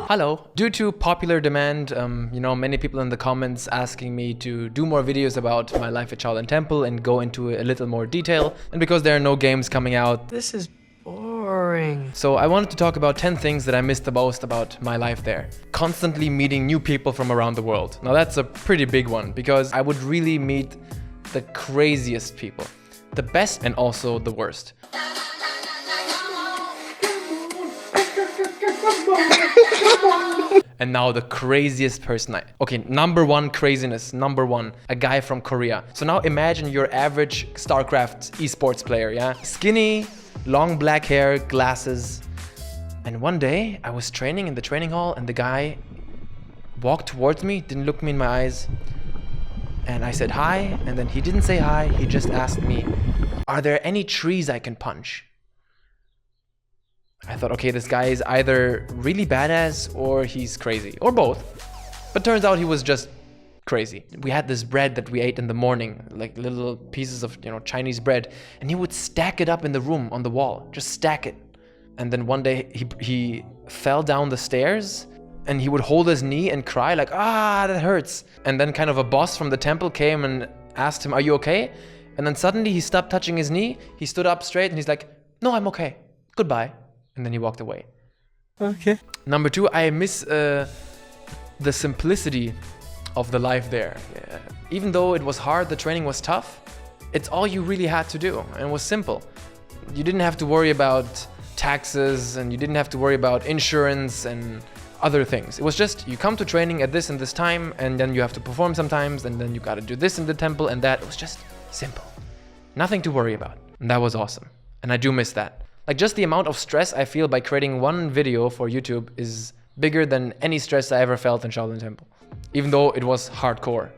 Hello. Due to popular demand, many people in the comments asking me to do more videos about my life at Shaolin Temple and go into a little more detail. And because there are no games coming out, This is boring. so I wanted to talk about 10 things that I missed the most about my life there. Constantly meeting new people from around the world. Now that's a pretty big one because I would really meet the craziest people. The best and also the worst. And now the craziest person number one craziness, number one, a guy from Korea. So now imagine your average StarCraft esports player, yeah? Skinny, long black hair, glasses. And one day I was training in the training hall and the guy walked towards me, didn't look me in my eyes. And I said hi, and then he didn't say hi, he just asked me, are there any trees I can punch? I thought, okay, this guy is either really badass or he's crazy, or both. But turns out he was just crazy. We had this bread that we ate in the morning, like little pieces of, Chinese bread, and he would stack it up in the room on the wall, just stack it. And then one day he fell down the stairs and he would hold his knee and cry like, that hurts. And then kind of a boss from the temple came and asked him, are you okay? And then suddenly he stopped touching his knee, he stood up straight and he's like, no, I'm okay, goodbye. And then he walked away. Okay. Number two, I miss the simplicity of the life there. Yeah. Even though it was hard, the training was tough, it's all you really had to do and it was simple. You didn't have to worry about taxes and you didn't have to worry about insurance and other things. It was just, you come to training at this and this time and then you have to perform sometimes and then you gotta do this in the temple and that. It was just simple. Nothing to worry about. And that was awesome. And I do miss that. Like just the amount of stress I feel by creating one video for YouTube is bigger than any stress I ever felt in Shaolin Temple. Even though it was hardcore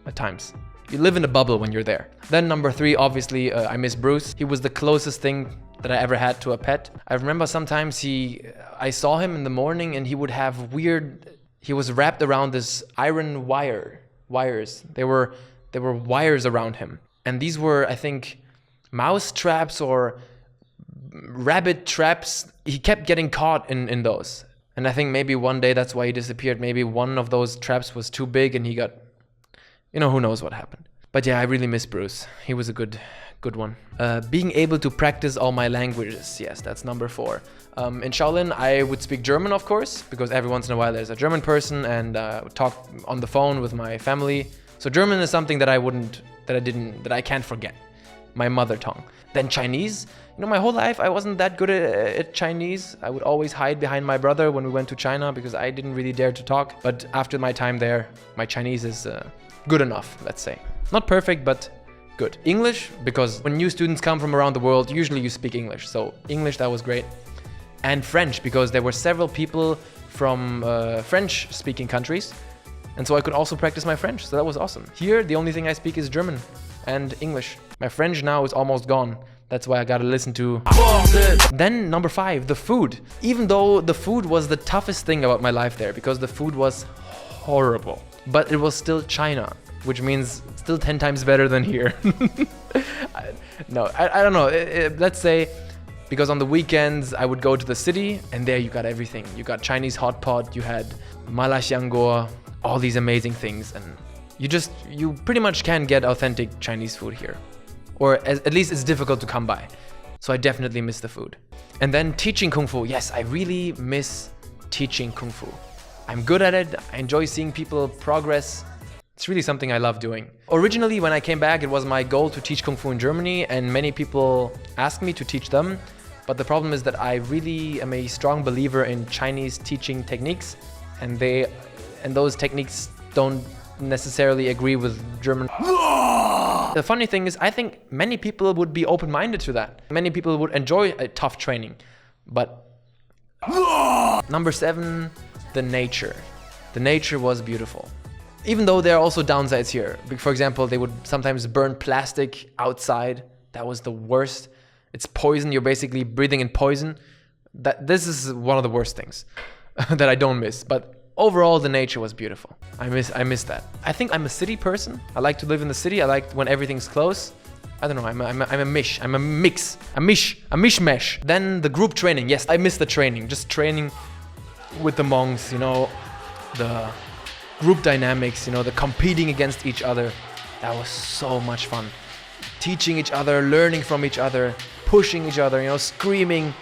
at times. You live in a bubble when you're there. Then number three, obviously, I miss Bruce. He was the closest thing that I ever had to a pet. I remember sometimes I saw him in the morning and he would have he was wrapped around this iron wires. There were wires around him. And these were, I think, mouse traps or rabbit traps. He kept getting caught in those. And I think maybe one day that's why he disappeared. Maybe one of those traps was too big and he got, who knows what happened. But yeah, I really miss Bruce. He was a good one. Being able to practice all my languages. Yes, that's number four. In Shaolin, I would speak German, of course, because every once in a while there's a German person and talk on the phone with my family. So German is something that I can't forget. My mother tongue. Then Chinese. My whole life I wasn't that good at Chinese. I would always hide behind my brother when we went to China because I didn't really dare to talk. But after my time there, my Chinese is good enough, let's say. Not perfect, but good. English, because when new students come from around the world, usually you speak English. So English, that was great. And French, because there were several people from French-speaking countries. And so I could also practice my French, so that was awesome. Here, the only thing I speak is German and English. My French now is almost gone. That's why I gotta listen to... Then number five, the food. Even though the food was the toughest thing about my life there, because the food was horrible. But it was still China, which means still 10 times better than here. I don't know. Let's say, because on the weekends I would go to the city and there you got everything. You got Chinese hot pot, you had malaxiangor, all these amazing things. And you pretty much can't get authentic Chinese food here. Or at least it's difficult to come by. So I definitely miss the food. And then teaching Kung Fu. Yes, I really miss teaching Kung Fu. I'm good at it. I enjoy seeing people progress. It's really something I love doing. Originally, when I came back, it was my goal to teach Kung Fu in Germany, and many people asked me to teach them. But the problem is that I really am a strong believer in Chinese teaching techniques, and those techniques don't necessarily agree with German. The funny thing is, I think many people would be open-minded to that. Many people would enjoy a tough training. But number seven, the nature. The nature was beautiful. Even though there are also downsides here. For example, they would sometimes burn plastic outside. That was the worst. It's poison. You're basically breathing in poison. This is one of the worst things that I don't miss. But overall, the nature was beautiful. I miss that. I think I'm a city person. I like to live in the city. I like when everything's close. I don't know, I'm a mishmash. Then the group training, yes, I miss the training, just training with the monks, you know, the group dynamics, you know, the competing against each other. That was so much fun. Teaching each other, learning from each other, pushing each other, you know, screaming.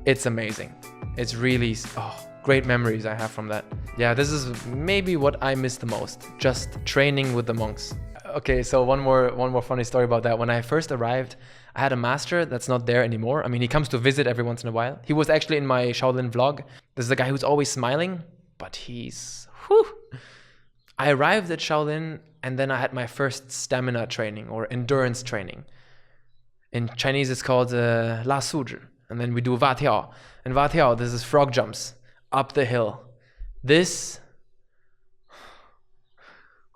It's amazing. It's really, great memories I have from that. Yeah, this is maybe what I miss the most, just training with the monks. Okay, so one more funny story about that. When I first arrived, I had a master that's not there anymore. I mean, he comes to visit every once in a while. He was actually in my Shaolin vlog. This is the guy who's always smiling, but he's, whew. I arrived at Shaolin and then I had my first stamina training or endurance training. In Chinese, it's called La Suzhi. And then we do Va Tiao. And Va Tiao, this is frog jumps up the hill. This,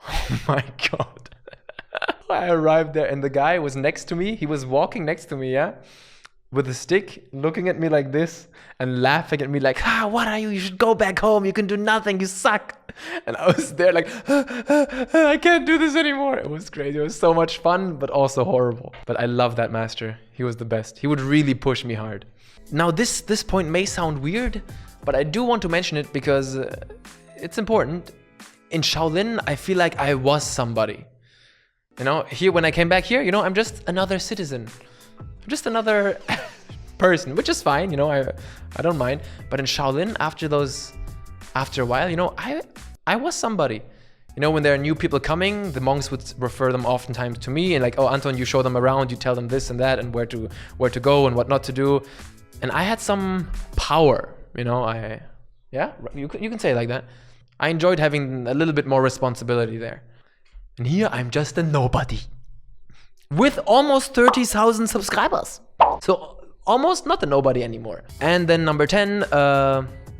oh my God. I arrived there and the guy was next to me. He was walking next to me, yeah? With a stick, looking at me like this and laughing at me like, what are you? You should go back home. You can do nothing. You suck. And I was there like, I can't do this anymore. It was crazy. It was so much fun, but also horrible. But I love that master. He was the best. He would really push me hard. Now this point may sound weird, but I do want to mention it because it's important. In Shaolin, I feel like I was somebody. You know, here when I came back here, you know, I'm just another citizen. I'm just another person, which is fine, you know, I don't mind. But in Shaolin, after a while, you know, I was somebody. You know, when there are new people coming, the monks would refer them oftentimes to me and like, oh, Anton, you show them around, you tell them this and that and where to go and what not to do. And I had some power, you know, yeah, you can say it like that. I enjoyed having a little bit more responsibility there. And here I'm just a nobody. With almost 30,000 subscribers. So almost not a nobody anymore. And then number 10,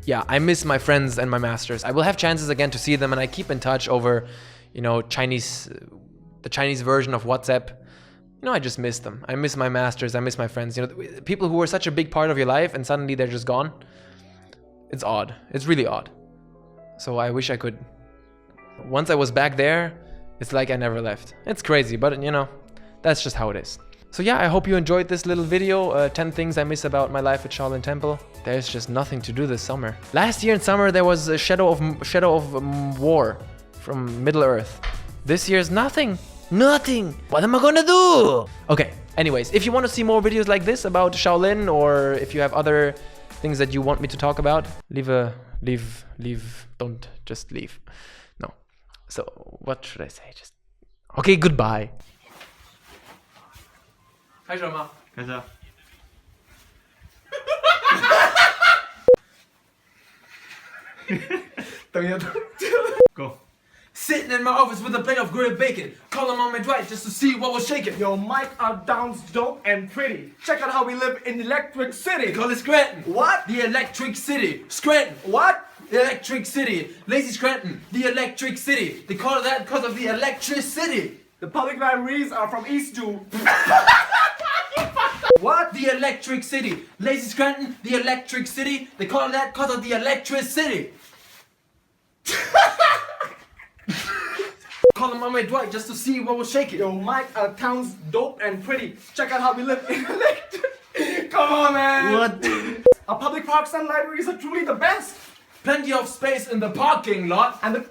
yeah, I miss my friends and my masters. I will have chances again to see them and I keep in touch over, you know, the Chinese version of WhatsApp. You know, I just miss them. I miss my masters, I miss my friends. You know, people who were such a big part of your life and suddenly they're just gone. It's odd. It's really odd. So I wish I could. Once I was back there, it's like I never left. It's crazy, but you know, that's just how it is. So yeah, I hope you enjoyed this little video. 10 things I miss about my life at Shaolin Temple. There's just nothing to do this summer. Last year in summer, there was a Shadow of War from Middle Earth. This year's nothing. Nothing. What am I gonna do? Okay, anyways, if you want to see more videos like this about Shaolin, or if you have other things that you want me to talk about, don't just leave. No. So what should I say? Just okay, goodbye. 开始了吗？开始。等一下，等。Go. Sitting in my office with a plate of grilled bacon, calling on my dwight just to see what was shaking. Yo, Mike, our down's dope and pretty. Check out how we live in Electric City. They call it Scranton. What? The Electric City. Scranton. What? The Electric City. Lazy Scranton. The Electric City. They call it that because of the electricity. The public libraries are from East to... What? The Electric City. Lazy Scranton. The Electric City. They call it that because of the electricity. Calling on my dwight just to see what was shaking. Yo, Mike, our town's dope and pretty. Check out how we live in Electric... Come on, man. What? Our public parks and libraries are truly the best. Plenty of space in the parking lot. And the